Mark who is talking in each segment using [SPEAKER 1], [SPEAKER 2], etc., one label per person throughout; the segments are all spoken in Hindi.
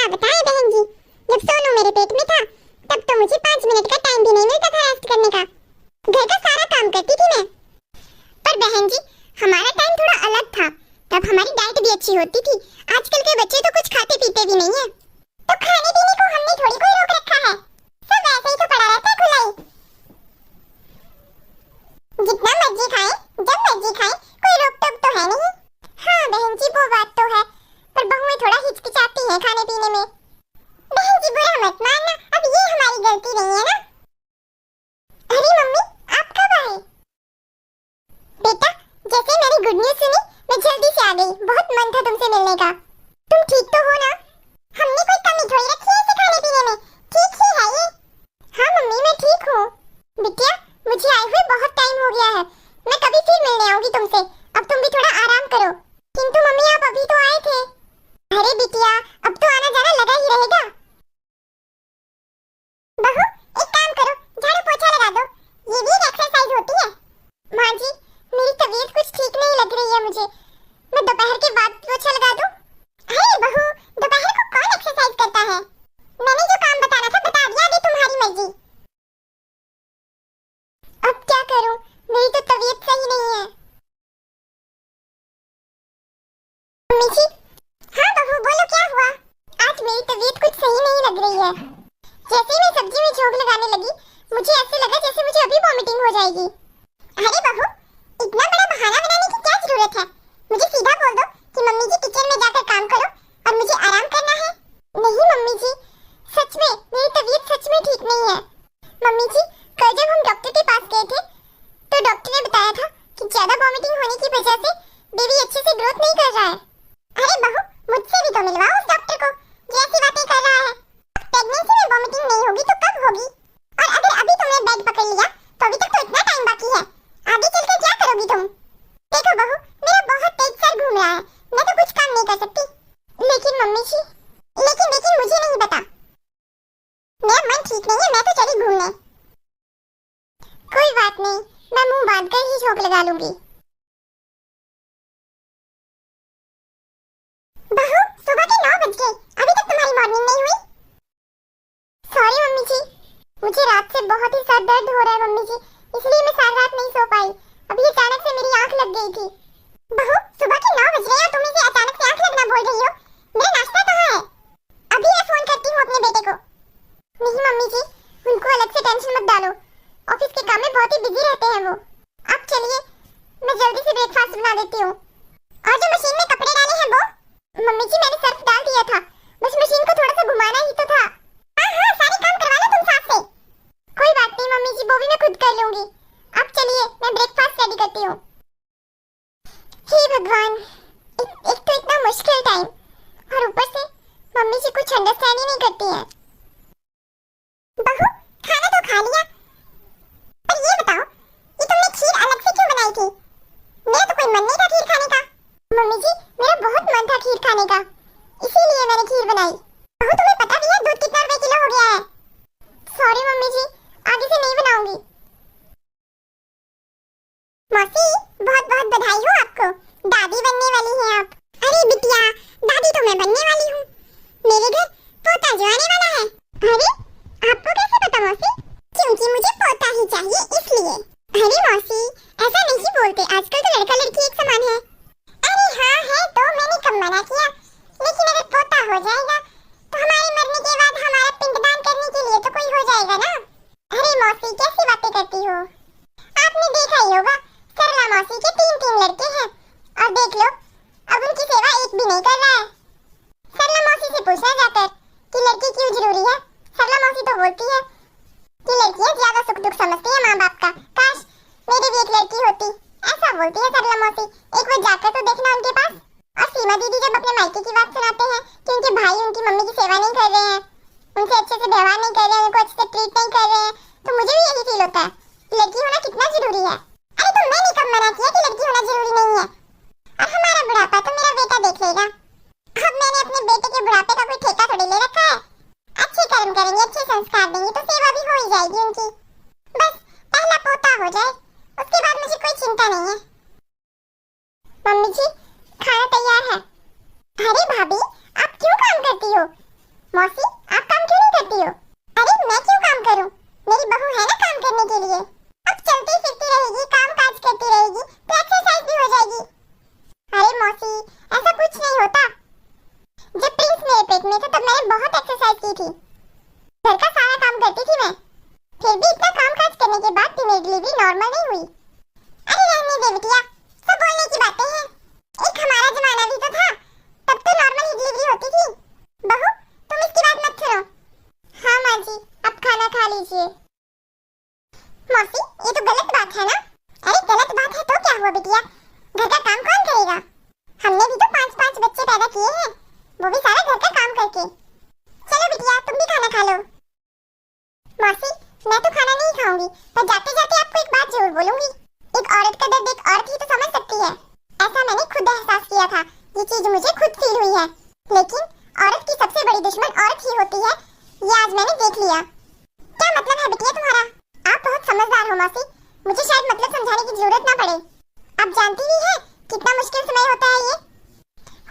[SPEAKER 1] क्या बताएं बहन जी, जब सोनू मेरे पेट में था तब तो मुझे 5 मिनट का टाइम भी नहीं मिलता था रेस्ट करने का। घर का सारा काम करती थी मैं। पर बहन जी, हमारा टाइम थोड़ा अलग था, तब हमारी डाइट भी अच्छी होती थी। आजकल के बच्चे तो कुछ खाते पीते भी नहीं है, तो खाने पीने को हमने थोड़ी कोई रोक रखा है, सब वैसे ही तो पड़ा रहता है खुला ही। जितना मर्जी खाएं, जब मर्जी खाएं, कोई रोक टोक तो है नहीं। हाँ बहन जी, वो बात तो है, पर बहुएं थोड़ा हिचकिचाती हैं खाने पीने में। बहन जी बुरा मत मानना, अब ये हमारी गलती नहीं है ना। अरे मम्मी, आप कब आए? बेटा, जैसे मैंने गुड न्यूज़ सुनी मैं जल्दी से आ गई, बहुत मन था तुमसे मिलने का। तुम ठीक तो हो ना? हमने कोई कमी थोड़ी रखी है इसे खाने पीने में, ठीक ही है ये। हाँ मम्मी, मैं ठीक हूँ। बिटिया, मुझे आए हुए बहुत टाइम हो गया है, मैं कभी फिर मिलने आऊंगी तुमसे, अब तुम भी थोड़ा आराम करो। किंतु मम्मी, आप अभी तो आए थे। अरे बिटिया, अब तो आना जाना लगा ही रहेगा। बहू, एक काम करो, झाड़ू पोछा लगा दो, ये भी एक एक्सरसाइज होती है। माँ जी, मेरी तबीयत कुछ ठीक नहीं लग रही है मुझे, मैं दोपहर के बाद पोछा लगा दूं? अरे बहू, दोपहर को कौन एक्सरसाइज करता है? मैंने जो काम बताना था बता दिया, अभी तुम्हारी मर्जी। अब क्या करूं, मेरी तो तबीयत सही नहीं है। मम्मी जी। हाँ बहू, बोलो क्या हुआ? आज मेरी तबीयत कुछ सही नहीं लग रही है। जैसे ही मैं सब्जी में झोंक लगाने लगी, मुझे ऐसे लगा जैसे मुझे अभी वॉमिटिंग हो जाएगी। अरे बहू, इतना बड़ा बहाना बनाने की क्या जरूरत है? मुझे सीधा बोल दो कि मम्मी जी किचन में जाकर काम करो और मुझे आराम करना है। नहीं मम्मी जी, सच में मेरी तबीयत सच में ठीक नहीं है। मम्मी जी, कल जब हम डॉक्टर के पास गए थे तो डॉक्टर ने बताया था कि ज्यादा वॉमिटिंग होने की वजह से बेबी अच्छे से ग्रोथ नहीं कर रहा है। अरे बहू, मुझसे भी तो मिलवाओ उस डॉक्टर को जो ऐसी बातें कर रहा है। प्रेगनेंसी में वॉमिटिंग नहीं होगी तो कब होगी? और अगर अभी तुमने बेड पकड़ लिया तो अभी तक तो इतना टाइम बाकी है, आगे चलकर क्या करोगी तुम? देखो बहू, मेरा बहुत तेज सर घूम रहा है, मैं तो कुछ काम नहीं कर सकती। लेकिन मम्मी जी, लेकिन मुझे नहीं पता, मेरा मन ठीक नहीं है, मैं तो चली घूमने। कोई बात नहीं, मैं मुंह बांध कर ही झोंक लगा लूंगी। बहू, सुबह के 9 बज गए, अभी तक तुम्हारी मॉर्निंग नहीं हुई? सॉरी मम्मी जी, मुझे रात से बहुत ही सर दर्द हो रहा है मम्मी जी, इसलिए मैं सारी रात नहीं सो पाई। अभी अचानक से मेरी आंख लग गई थी। बहू, सुबह के 9 बज रहे हैं, तुम इसे अचानक से आंख लगना बोल रही हो? मेरा नाश्ता कहाँ है? अभी मैं फोन करती हूँ अपने बेटे को। नहीं मम्मी जी, उनको अलग से टेंशन मत डालो, ऑफिस के काम में बहुत ही बिजी रहते हैं वो। अब चलिए, मैं जल्दी से ब्रेकफास्ट बना देती हूँ। और जो मशीन में कपड़े डाले हैं वो? मम्मी जी, मैंने सर्फ डाल दिया था, बस मशीन को थोड़ा सा घुमाना ही तो था। हाँ हाँ, सारे काम करवा लो तुम साथ से। कोई बात नहीं मम्मी जी, वो भी मैं खुद कर लूंगी। अब चलिए, मैं ब्रेकफास्ट रेडी करती हूँ। हे भगवान, एक तो इतना मुश्किल टाइम, और ऊपर से मम्मी जी कुछ अंडरस्टैंड ही नहीं करती हैं। बहू, खाना तो खा लिया, पर ये बताओ, ये तुमने खीर अलग से क्यों बनाई थी? मेरा तो कोई मन नहीं था खीर खाने का। मम्मी जी, मेरा बहुत मन था खीर खाने का, इसीलिए मैंने खीर बनाई। बहू, तुम्हें पता भी है दूध कितना रुपए किलो हो गया है? सॉरी मम्मी जी, आगे से नहीं बनाऊंगी। मौसी, बहुत बहुत बधाई हो आपको, दादी बनने वाली हैं आप। अरे बिटिया, दादी तो मैं बनने वाली हूँ, मेरे घर पोता जो आने वाला है। अरे, आपको कैसे पता मौसी? क्योंकि मुझे पोता ही चाहिए इसलिए। अरे मौसी, ऐसा नहीं बोलते, आजकल तो लड़का लड़की एक समान है। अरे हाँ है तो, मैंने कब मना किया, लेकिन अगर पोता हो जाएगा तो हमारे मरने के बाद हमारा पिंडदान करने के लिए तो कोई हो जाएगा ना। अरे मौसी, कैसी बातें करती हो? आपने देखा ही होगा, सरला मौसी के 3 लड़के हैं, और देख लो अब उनकी सेवा एक भी नहीं कर रहा है। सरला मौसी से पूछना जाकर कि लड़की क्यों जरूरी है, सरला मौसी तो बोलती है कि लड़कियां ज्यादा सुख दुख समझती है माँ बाप का, काश मेरी भी एक लड़की होती, ऐसा बोलती है सरला मौसी। एक बार जाकर तो देखना उनके पास। और सीमा दीदी जब अपने मायके की बात सुनाते हैं कि उनके भाई उनकी मम्मी की सेवा नहीं कर रहे हैं, उनसे अच्छे से व्यवहार नहीं कर रहे हैं, उनको अच्छे से ट्रीट नहीं कर रहे हैं, तो मुझे भी यही फील होता है कि लड़की होना कितना जरूरी है। अरे तो मैंने कब मना किया कि लड़की होना जरूरी नहीं है? और हमारा बुढ़ापा तो मेरा बेटा देख लेगा। अब मैंने अपने बेटे के बुढ़ापे का कोई ठेका थोड़ी ले रखा है। अच्छे कर्म करेंगे, अच्छे संस्कार देंगे तो सेवा भी हो ही जाएगी उनकी। बस पहला पोता हो जाए, उसके बाद मुझे कोई चिंता नहीं है। मम्मी जी, खाना तैयार है। अरे भाभी, आप क्यों काम करती हो? पेट में था तब मैंने बहुत एक्सरसाइज की थी। घर का सारा काम करती थी मैं। फिर भी इतना काम काज करने के बाद भी मेरी डिलीवरी नॉर्मल नहीं हुई। अरे रहने दे बिटिया, सब बोलने की बातें हैं। एक हमारा जमाना भी तो था, तब तो नॉर्मल ही डिलीवरी होती थी। बहू तुम इसकी बात मत सुनो। हाँ माँ जी, अब खाना खा लीजिए। मौसी ये तो गलत बात है ना। अरे गलत बात है तो क्या हुआ बिटिया, घर का काम कौन करेगा? हमने भी तो 5-5 बच्चे पैदा किए हैं, वो भी सारा घर का काम करके। चलो बिटिया तुम भी खाना खा लो। मौसी मैं तो खाना नहीं खाऊंगी, पर जाते जाते आपको एक बात जरूर बोलूंगी। एक औरत का दर्द एक औरत ही तो समझ सकती है। ऐसा मैंने खुद एहसास किया था, ये चीज मुझे खुद फील हुई है। लेकिन औरत की सबसे बड़ी दुश्मन औरत ही होती है, ये आज मैंने देख लिया। क्या मतलब है बिटिया तुम्हारा? आप बहुत समझदार हो मौसी, मुझे शायद मतलब समझाने की जरूरत ना पड़े। आप जानती ही हैं कितना मुश्किल समय होता है ये।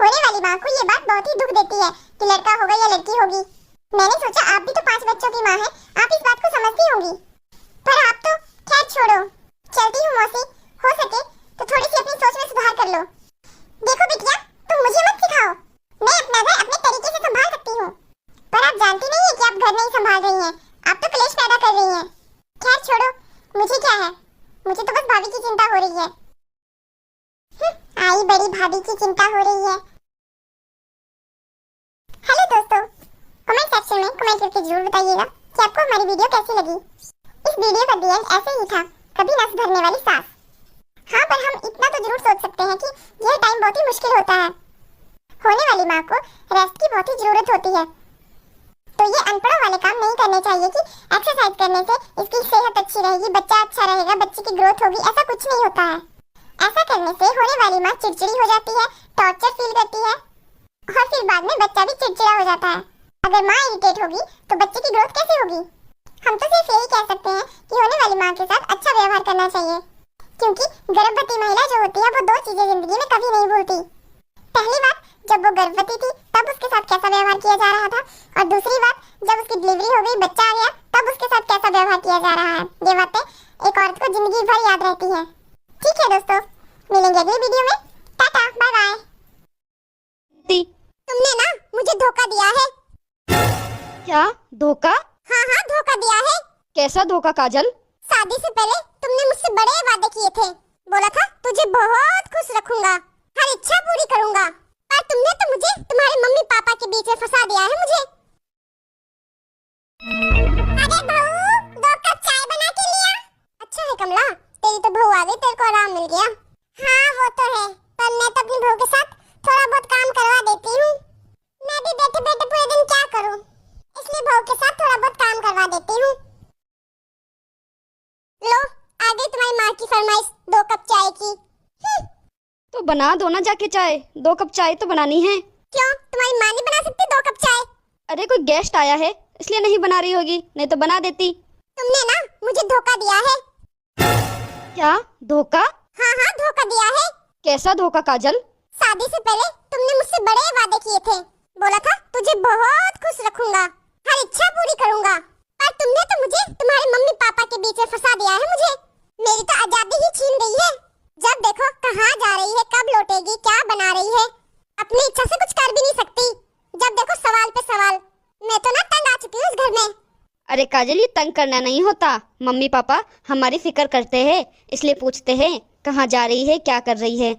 [SPEAKER 1] होने वाली माँ को ये बात बहुत ही दुख देती है कि लड़का होगा या लड़की होगी। मैंने सोचा आप भी तो 5 बच्चों की माँ हैं, आप इस बात को समझती होंगी। पर आप तो खैर छोड़ो, चलती हूँ मौसी, हो सके तो थोड़ी सी अपनी सोच में सुधार कर लो। देखो बिटिया तुम मुझे मत सिखाओ, मैं अपना घर अपने तरीके से संभाल सकती हूँ। पर आप जानती नहीं है कि आप घर नहीं संभाल रही हैं, आप तो क्लेश पैदा कर रही हैं। खैर छोड़ो, मुझे क्या है, मुझे तो बस भाभी की चिंता हो रही है। आई बड़ी भाभी की चिंता हो रही है। हेलो दोस्तों, कमेंट सेक्शन में कमेंट करके जरूर बताइएगा कि आपको हमारी वीडियो कैसी लगी। इस वीडियो का डी एंड ऐसे ही था, कभी नस भरने वाली सास। हाँ पर हम इतना तो जरूर सोच सकते हैं कि यह टाइम बहुत ही मुश्किल होता है। होने वाली माँ को रेस्ट की बहुत ही जरूरत होती है, तो ये अनपढ़ों वाले काम नहीं करने चाहिए कि एक्सरसाइज करने से इसकी सेहत अच्छी रहेगी, बच्चा अच्छा रहेगा, बच्चे की ग्रोथ होगी। ऐसा कुछ नहीं होता है। ऐसा करने से होने वाली माँ चिड़चिड़ी हो जाती है, टॉर्चर फील करती है और फिर बाद में बच्चा भी चिड़चिड़ा हो जाता है। अगर माँ इरिटेट होगी तो बच्चे की ग्रोथ कैसे होगी? हम तो सिर्फ यही कह सकते हैं कि होने वाली माँ के साथ अच्छा व्यवहार करना चाहिए, क्योंकि गर्भवती महिला जो होती है वो 2 चीजें जिंदगी में कभी नहीं भूलती। पहली बात, जब वो गर्भवती थी तब उसके साथ कैसा व्यवहार किया जा रहा था, और दूसरी बात, जब उसकी डिलीवरी हो गई, बच्चा आ गया, तब उसके साथ कैसा व्यवहार किया जा रहा है। ये बातें एक औरत को जिंदगी भर याद रहती है। ठीक है दोस्तों, मिलेंगे अगली वीडियो में। टाटा बाय बाय। तुमने ना मुझे धोखा दिया है।
[SPEAKER 2] क्या धोखा?
[SPEAKER 1] हाँ हाँ धोखा दिया है।
[SPEAKER 2] कैसा धोखा काजल?
[SPEAKER 1] शादी से पहले तुमने मुझसे बड़े वादे किए थे, बोला था तुझे बहुत खुश रखूंगा, हर इच्छा पूरी करूंगा, पर तुमने तो मुझे तुम्हारे मम्मी पापा के बीच में फंसा दिया है मुझे। अरे बहू 2 कप चाय बना के लिया। अच्छा है कमला, तेरी तो बहू आ गई, तेरे को आराम मिल गया। हाँ वो तो है, पर मैं तो अपनी बहू के साथ थोड़ा बहुत काम करवा देती हूँ। मैं भी बैठे बैठे पूरे दिन क्या करूँ, इसलिए बहू के साथ थोड़ा बहुत काम करवा देती हूँ। लो आ गई तुम्हारी माँ की फरमाइश 2 कप चाय की।
[SPEAKER 2] तो बना दो ना जाके चाय, 2 कप चाय तो बनानी है।
[SPEAKER 1] क्यों, तुम्हारी माँ नहीं बना सकती 2 कप चाय?
[SPEAKER 2] अरे कोई गेस्ट आया है इसलिए नहीं बना रही होगी, नहीं तो बना देती।
[SPEAKER 1] तुमने ना मुझे धोखा दिया है।
[SPEAKER 2] क्या धोखा?
[SPEAKER 1] हाँ हाँ धोखा दिया है।
[SPEAKER 2] कैसा धोखा काजल?
[SPEAKER 1] शादी से पहले तुमने मुझसे बड़े वादे किए थे, बोला था तुझे बहुत खुश रखूंगा, हर इच्छा पूरी करूंगा, पर तुमने तो मुझे तुम्हारे मम्मी पापा के बीच में फंसा दिया है। मुझे मेरी तो आजादी ही छीन गई है। जब देखो कहाँ जा रही है, कब लौटेगी, क्या बना रही है, अपनी इच्छा से कुछ कर भी नहीं सकती। जब देखो सवाल पे सवाल। मैं तो ना तंग आ चुकी हूँ इस घर में।
[SPEAKER 2] अरे काजल ये तंग करना नहीं होता, मम्मी पापा हमारी फिक्र करते हैं इसलिए पूछते हैं कहाँ जा रही है, क्या कर रही है।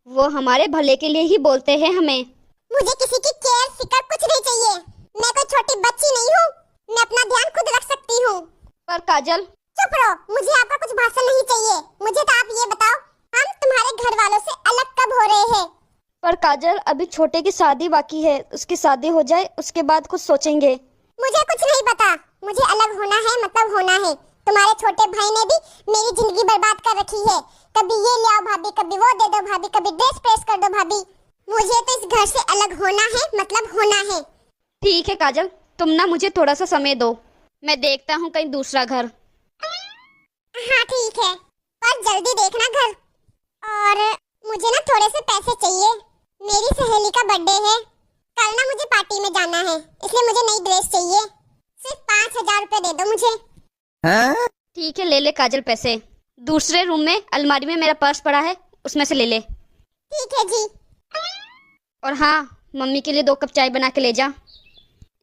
[SPEAKER 2] वो हमारे भले के लिए ही बोलते हैं हमें।
[SPEAKER 1] मुझे किसी की केयर फिक्र कुछ नहीं चाहिए। मैं कोई छोटी बच्ची नहीं हूँ, मैं अपना ध्यान खुद रख सकती हूँ।
[SPEAKER 2] पर काजल।
[SPEAKER 1] चुप रहो, मुझे आपका कुछ भाषण नहीं चाहिए। मुझे तो आप ये बताओ, हम तुम्हारे घर वालों से अलग कब हो रहे हैं?
[SPEAKER 2] पर काजल अभी छोटे की शादी बाकी है, उसकी शादी हो जाए उसके बाद कुछ सोचेंगे।
[SPEAKER 1] मुझे कुछ नहीं पता, मुझे अलग होना है मतलब होना है। तुम्हारे छोटे भाई ने भी मेरी जिंदगी बर्बाद कर रखी है। कभी ये ले आओ भाभी, कभी वो दे दो भाभी, कभी ड्रेस प्रेस कर दो भाभी। मुझे तो इस घर से अलग होना है मतलब होना है।
[SPEAKER 2] ठीक है काजल, तुम ना मुझे थोड़ा सा समय दो, मैं देखता हूँ कहीं दूसरा घर।
[SPEAKER 1] हाँ ठीक है, पर जल्दी देखना घर। और मुझे ना थोड़े से पैसे चाहिए, मेरी सहेली का बर्थडे है कल, ना मुझे पार्टी में जाना है, इसलिए मुझे नई ड्रेस चाहिए। सिर्फ 5000 रुपए दे दो मुझे।
[SPEAKER 2] ठीक है ले ले काजल पैसे। दूसरे रूम में अलमारी में मेरा पर्स पड़ा है, उसमें से ले ले।
[SPEAKER 1] ठीक है जी।
[SPEAKER 2] और हाँ, मम्मी के लिए 2 कप चाय बना के ले जा।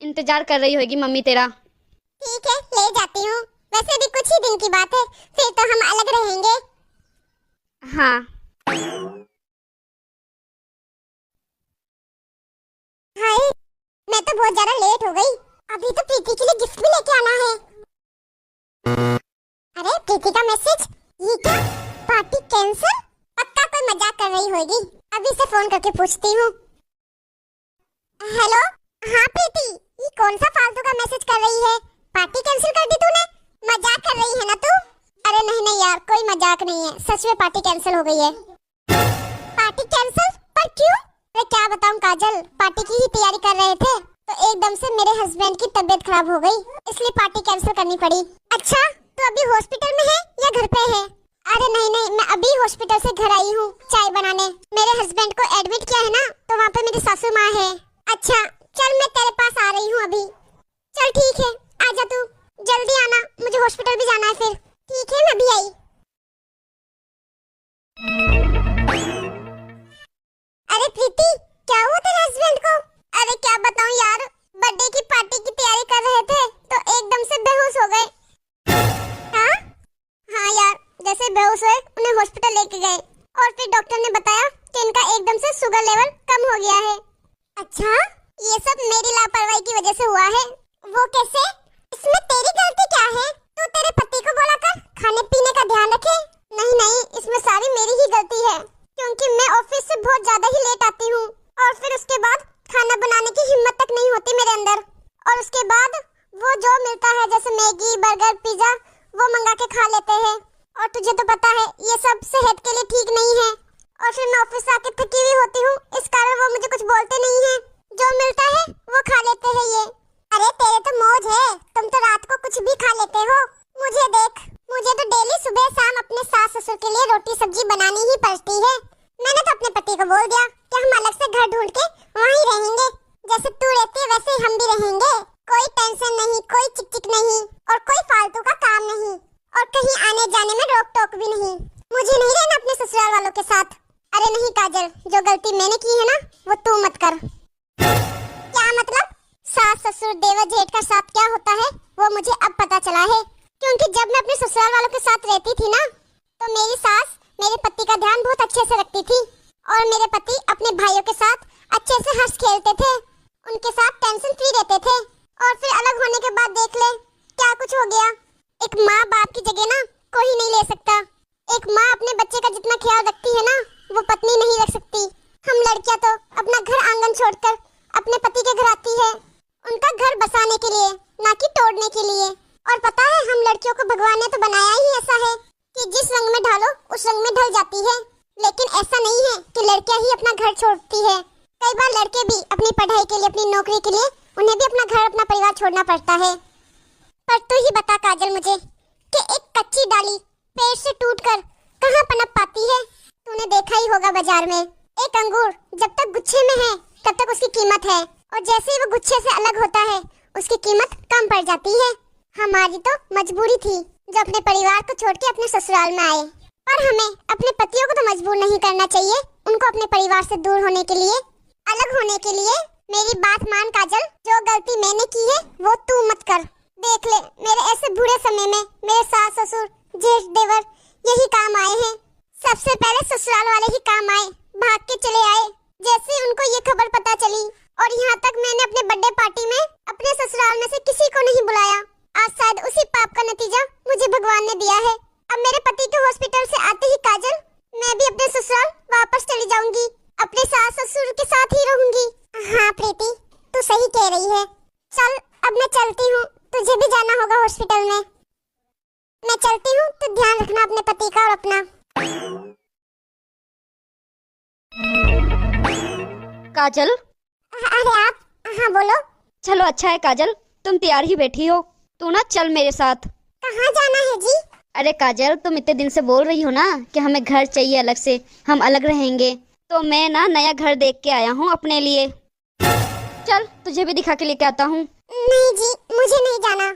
[SPEAKER 2] इंतजार कर रही होगी मम्मी तेरा।
[SPEAKER 1] ठीक है, ले जाती हूँ। वैसे भी कुछ ही दिन की बात है, फिर तो हम अलग रहेंगे।
[SPEAKER 2] हाँ।
[SPEAKER 1] हाय, मैं तो बहुत ज्यादा लेट हो गई। अभी तो प्रीति के लिए गिफ्ट भी लेके आना है। अरे प्रीति का मैसेज, ये क्या? Party cancel? पक्का कोई मजाक कर रही होगी। अभी से फोन करके पूछती हूँ। हेलो, हाँ प्रीति, ये कौन सा फालतू का मैसेज कर रही है? पार्टी कैंसिल कर दी तूने? मजाक कर रही है ना तू? अरे नहीं नहीं यार, कोई मजाक नहीं है, सच में पार्टी कैंसिल हो गई है। Party cancel? पर क्यों? मैं क्या बताऊं काजल, पार्टी की ही तैयारी कर रहे थे तो एकदम से मेरे हस्बैंड की तबीयत खराब हो गई, इसलिए पार्टी कैंसिल करनी पड़ी। अच्छा, तो अभी हॉस्पिटल में है या घर पे है? अरे नहीं नहीं, मैं अभी हॉस्पिटल से घर आई हूँ चाय बनाने। मेरे हस्बैंड को एडमिट किया है ना, तो वहाँ पे मेरी सासू माँ है। अच्छा चल, मैं तेरे पास आ रही हूँ अभी। चल ठीक है, आजा तू, जल्दी आना, मुझे हॉस्पिटल भी जाना है फिर। ठीक है, मैं अभी आई। अरे प्रीति, क्या हुआ तेरे हस्बैंड को? अरे क्या बताऊं यार, बर्थडे की पार्टी की तैयारी कर रहे थे तो एकदम से बेहोश हो गए। हाँ हाँ यार, जैसे बेहोश हुए उन्हें हॉस्पिटल लेके गए और फिर डॉक्टर ने बताया कि इनका एकदम से शुगर लेवल कम हो गया है। अच्छा, ये सब मेरी लापरवाही की वजह से हुआ है। वो कैसे? इसमें तेरी गलती क्या है? तू तेरे पति को बोला कर खाने पीने का ध्यान रखे। नहीं नहीं, इसमें सारी मेरी ही गलती है, क्योंकि मैं ऑफिस से बहुत ज्यादा ही लेट आती हूँ और फिर उसके बाद खाना बनाने की हिम्मत तक नहीं होती मेरे अंदर। और उसके बाद वो जो मिलता है जैसे मैगी, बर्गर, पिज्जा, वो मंगा के खा लेते हैं। और तुझे तो पता है ये सब सेहत के लिए ठीक नहीं है। और फिर मैं ऑफिस से आके थकी हुई होती हूँ, इस कारण वो मुझे कुछ बोलते नहीं है। जो मिलता है वो खा लेते हैं ये। अरे तेरे तो मौज है, तुम तो रात को कुछ भी खा लेते हो। मुझे देख, मुझे तो डेली सुबह शाम अपने सास ससुर के लिए रोटी सब्जी बनानी ही पड़ती है। मैंने तो अपने पति को बोल दिया कि हम अलग से घर ढूंढ के वहीं रहेंगे, जैसे तू रहती है वैसे ही हम भी रहेंगे। कोई टेंशन नहीं, कोई चिक चिक नहीं और कोई फालतू का काम नहीं और कहीं आने जाने में रोक टोक भी नहीं। मुझे नहीं रहना अपने ससुराल वालों के साथ। अरे नहीं काजल, जो गलती मैंने की है ना वो तू मत कर। क्या मतलब? सास ससुर देवर जेठ का साथ क्या होता है वो मुझे अब पता चला है, क्योंकि जब मैं अपने ससुराल वालों के साथ रहती थी ना, तो मेरी सास मेरे पति का ध्यान बहुत अच्छे से रखती थी और मेरे पति अपने भाइयों के साथ अच्छे से हंस खेलते थे, उनके साथ टेंशन फ्री रहते थे। और फिर अलग होने के बाद देख ले क्या कुछ हो गया। एक माँ बाप की जगह ना कोई नहीं ले सकता। एक माँ अपने बच्चे का जितना ख्याल रखती है ना, वो पत्नी नहीं रख सकती। हम लड़कियां तो अपना घर आंगन छोड़कर अपने पति के घर आती है, उनका घर बसाने के लिए, ना कि तोड़ने के लिए। और पता है, हम लड़कियों को भगवान ने तो बनाया ही ऐसा है कि जिस रंग में ढालो उस रंग में ढल जाती है। लेकिन ऐसा नहीं है कि लड़कियां ही अपना घर छोड़ती है। कई बार लड़के भी अपनी पढ़ाई के लिए, अपनी नौकरी के लिए, उन्हें भी अपना घर, अपना परिवार छोड़ना पड़ता है। पर तू ही बता काजल मुझे कि एक कच्ची डाली पेड़ से टूटकर कहाँ पनप पाती है? तूने देखा ही होगा बाजार में, एक अंगूर जब तक गुच्छे में है तब तक उसकी कीमत है, और जैसे ही वो गुच्छे से अलग होता है उसकी कीमत कम पड़ जाती है। हमारी तो मजबूरी थी जो अपने परिवार को छोड़ के अपने ससुराल में आए, पर हमें अपने पतियों को तो मजबूर नहीं करना चाहिए उनको अपने परिवार से दूर होने के लिए, अलग होने के लिए। मेरी बात मान काजल, जो गलती मैंने की है वो तू मत कर। देख ले, मेरे ऐसे बुरे समय में मेरे सास ससुर जेठ देवर यही काम आए हैं। सबसे पहले ससुराल वाले ही काम आए, भाग के चले आए जैसे ही उनको ये खबर पता चली। और यहाँ तक मैंने अपने बर्थडे पार्टी में अपने ससुराल में से किसी को नहीं बुलाया। आज शायद उसी पाप का नतीजा मुझे भगवान ने दिया है। अब मेरे पति के हॉस्पिटल से आते ही काजल, मैं भी अपने ससुराल वापस चली जाऊंगी, अपने सास ससुर के साथ ही रहूंगी। हाँ प्रीति, तू सही कह रही है। चल अब मैं चलती हूँ, तुझे भी जाना होगा हॉस्पिटल में। मैं चलती हूँ, तो ध्यान रखना अपने पति का और अपना।
[SPEAKER 2] काजल।
[SPEAKER 1] अरे आप? हाँ बोलो।
[SPEAKER 2] चलो अच्छा है काजल, तुम तैयार ही बैठी हो, तू ना चल मेरे साथ।
[SPEAKER 1] कहाँ जाना है जी?
[SPEAKER 2] अरे काजल, तुम इतने दिन से बोल रही हो ना कि हमें घर चाहिए अलग से, हम अलग रहेंगे, तो मैं ना नया घर देख के आया हूँ अपने लिए। चल तुझे भी दिखा के लेके आता हूँ।
[SPEAKER 1] नहीं जी, मुझे नहीं जाना।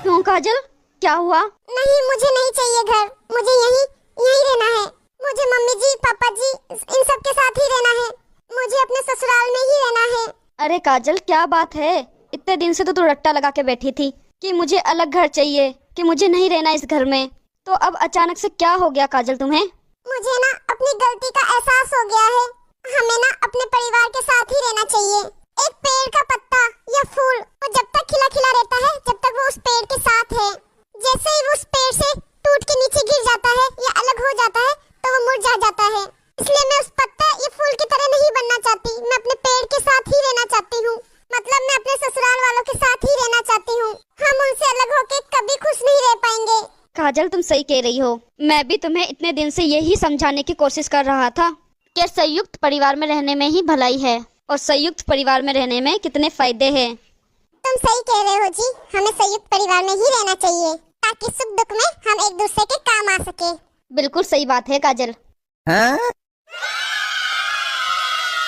[SPEAKER 2] क्यों काजल, क्या हुआ?
[SPEAKER 1] नहीं, मुझे नहीं चाहिए घर, मुझे यहीं रहना है। मुझे मम्मी जी, पापा जी, इन सब के साथ ही रहना है। मुझे अपने ससुराल में ही रहना है।
[SPEAKER 2] अरे काजल, क्या बात है? इतने दिन से तो तू रट्टा लगा के बैठी थी कि मुझे अलग घर चाहिए, कि मुझे नहीं रहना इस घर में। तो अब अचानक से क्या हो गया काजल तुम्हें?
[SPEAKER 1] मुझे ना अपनी गलती का एहसास हो गया है। हमें ना अपने परिवार के साथ ही रहना चाहिए। एक पेड़ का पत्ता या फूल वो जब तक खिला खिला रहता है, जब तक वो उस पेड़ के साथ है। जैसे ही वो उस पेड़ से टूट के नीचे गिर जाता है या अलग हो जाता है तो वो मुरझा जाता है। इसलिए मैं उस पत्ता या फूल की तरह नहीं बनना चाहती। मैं अपने पेड़ के साथ ही रहना चाहती हूँ। मतलब मैं अपने ससुराल वालों के साथ ही रहना चाहती हूँ। हम उनसे अलग होके कभी खुश नहीं रह पाएंगे।
[SPEAKER 2] काजल, तुम सही कह रही हो। मैं भी तुम्हें इतने दिन से यही समझाने की कोशिश कर रहा था कि संयुक्त परिवार में रहने में ही भलाई है और संयुक्त परिवार में रहने में कितने फायदे हैं।
[SPEAKER 1] तुम सही कह रहे हो जी। हमें संयुक्त परिवार में ही रहना चाहिए ताकि सुख दुख में हम एक दूसरे के काम आ सके।
[SPEAKER 2] बिल्कुल सही बात है काजल।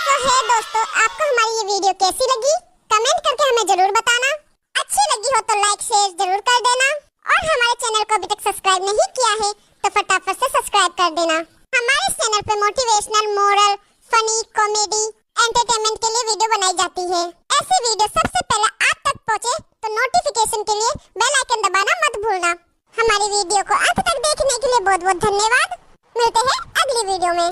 [SPEAKER 1] तो है दोस्तों, आपको हमारी ये वीडियो कैसी लगी कमेंट करके हमें जरूर बताना। अच्छी लगी हो तो लाइक शेयर जरूर कर देना और हमारे चैनल को अभी तक सब्सक्राइब नहीं किया है तो फटाफट से सब्सक्राइब कर देना। हमारे चैनल पे motivational, moral, funny, comedy, entertainment के लिए वीडियो बनाई जाती है। ऐसी वीडियो सबसे पहले आप तक पहुंचे तो नोटिफिकेशन के लिए बेल आइकन दबाना मत भूलना। हमारी वीडियो को अंत तक देखने के लिए बहुत बहुत धन्यवाद। मिलते हैं अगली वीडियो में।